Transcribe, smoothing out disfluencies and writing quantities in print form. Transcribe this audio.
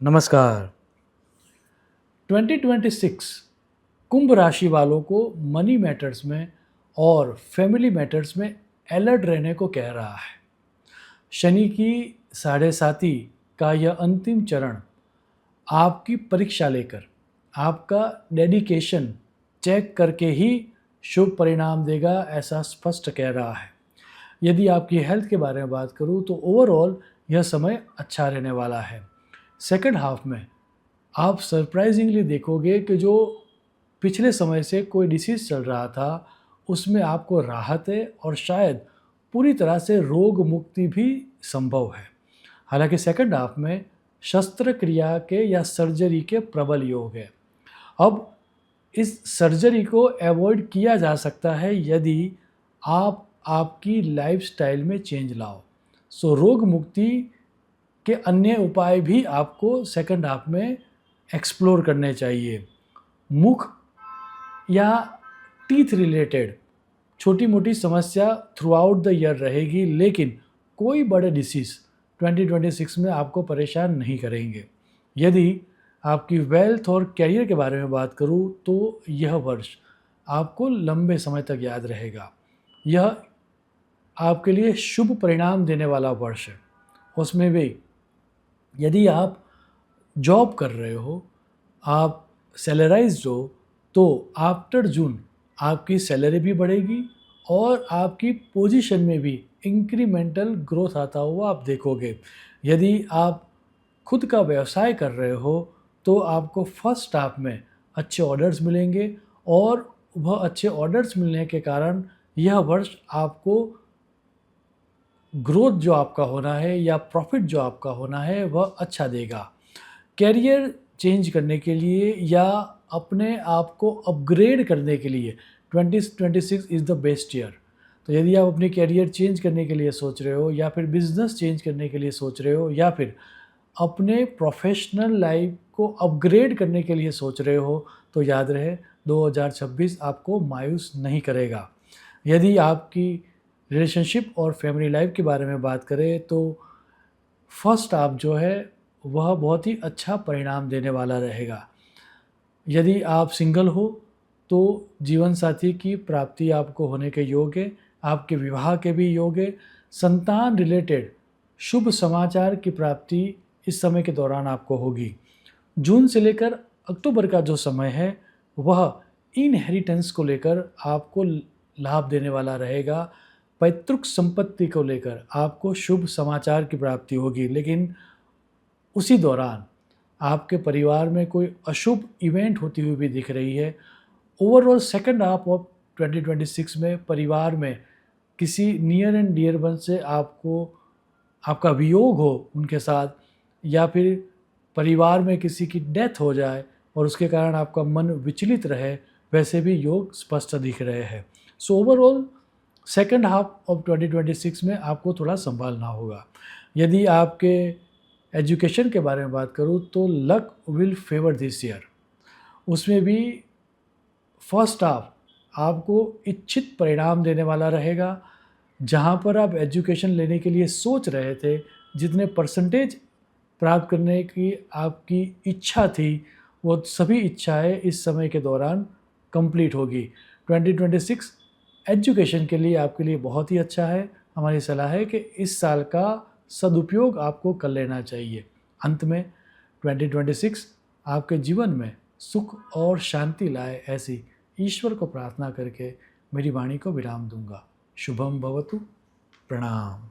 नमस्कार। 2026 कुंभ राशि वालों को मनी मैटर्स में और फैमिली मैटर्स में अलर्ट रहने को कह रहा है। शनि की साढ़े साती का यह अंतिम चरण आपकी परीक्षा लेकर आपका डेडिकेशन चेक करके ही शुभ परिणाम देगा, ऐसा स्पष्ट कह रहा है। यदि आपकी हेल्थ के बारे में बात करूं तो ओवरऑल यह समय अच्छा रहने वाला है। सेकंड हाफ में आप सरप्राइजिंगली देखोगे कि जो पिछले समय से कोई डिसीज़ चल रहा था, उसमें आपको राहत है और शायद पूरी तरह से रोग मुक्ति भी संभव है। हालांकि सेकंड हाफ में शस्त्रक्रिया के या सर्जरी के प्रबल योग है। अब इस सर्जरी को अवॉइड किया जा सकता है यदि आप आपकी लाइफस्टाइल में चेंज लाओ। सो रोग मुक्ति के अन्य उपाय भी आपको सेकंड हाफ में एक्सप्लोर करने चाहिए। मुख या टीथ रिलेटेड छोटी मोटी समस्या थ्रू आउट द ईयर रहेगी, लेकिन कोई बड़े डिसीज़ 2026 में आपको परेशान नहीं करेंगे। यदि आपकी वेल्थ और करियर के बारे में बात करूं तो यह वर्ष आपको लंबे समय तक याद रहेगा। यह आपके लिए शुभ परिणाम देने वाला वर्ष है। उसमें भी यदि आप जॉब कर रहे हो, आप सैलराइज्ड हो, तो आफ्टर जून आपकी सैलरी भी बढ़ेगी और आपकी पोजीशन में भी इंक्रीमेंटल ग्रोथ आता हुआ आप देखोगे। यदि आप खुद का व्यवसाय कर रहे हो तो आपको फर्स्ट हाफ में अच्छे ऑर्डर्स मिलेंगे और वह अच्छे ऑर्डर्स मिलने के कारण यह वर्ष आपको ग्रोथ जो आपका होना है या प्रॉफिट जो आपका होना है वह अच्छा देगा। कैरियर चेंज करने के लिए या अपने आप को अपग्रेड करने के लिए 2026 इज़ द बेस्ट ईयर। तो यदि आप अपनी कैरियर चेंज करने के लिए सोच रहे हो या फिर बिजनेस चेंज करने के लिए सोच रहे हो या फिर अपने प्रोफेशनल लाइफ को अपग्रेड करने के लिए सोच रहे हो, तो याद रहे 2026 आपको मायूस नहीं करेगा। यदि आपकी रिलेशनशिप और फैमिली लाइफ के बारे में बात करें तो फर्स्ट हाफ जो है वह बहुत ही अच्छा परिणाम देने वाला रहेगा। यदि आप सिंगल हो तो जीवन साथी की प्राप्ति आपको होने के योग है, आपके विवाह के भी योग है। संतान रिलेटेड शुभ समाचार की प्राप्ति इस समय के दौरान आपको होगी। जून से लेकर अक्टूबर का जो समय है वह इनहेरिटेंस को लेकर आपको लाभ देने वाला रहेगा। पैतृक संपत्ति को लेकर आपको शुभ समाचार की प्राप्ति होगी, लेकिन उसी दौरान आपके परिवार में कोई अशुभ इवेंट होती हुई भी दिख रही है। ओवरऑल सेकंड हाफ ऑफ 2026 में परिवार में किसी नियर एंड डियर वन से आपका वियोग हो उनके साथ, या फिर परिवार में किसी की डेथ हो जाए और उसके कारण आपका मन विचलित रहे, वैसे भी योग स्पष्ट दिख रहे हैं। So overall second half of 2026 में आपको थोड़ा संभालना होगा। यदि आपके एजुकेशन के बारे में बात करूँ तो luck will favour this year. उसमें भी फर्स्ट हाफ आपको इच्छित परिणाम देने वाला रहेगा। जहाँ पर आप एजुकेशन लेने के लिए सोच रहे थे, जितने परसेंटेज प्राप्त करने की आपकी इच्छा थी, वो सभी इच्छाएं इस समय के दौरान कंप्लीट होगी। 2026 एजुकेशन के लिए आपके लिए बहुत ही अच्छा है। हमारी सलाह है कि इस साल का सदुपयोग आपको कर लेना चाहिए। अंत में 2026 आपके जीवन में सुख और शांति लाए, ऐसी ईश्वर को प्रार्थना करके मेरी वाणी को विराम दूंगा। शुभम भवतु। प्रणाम।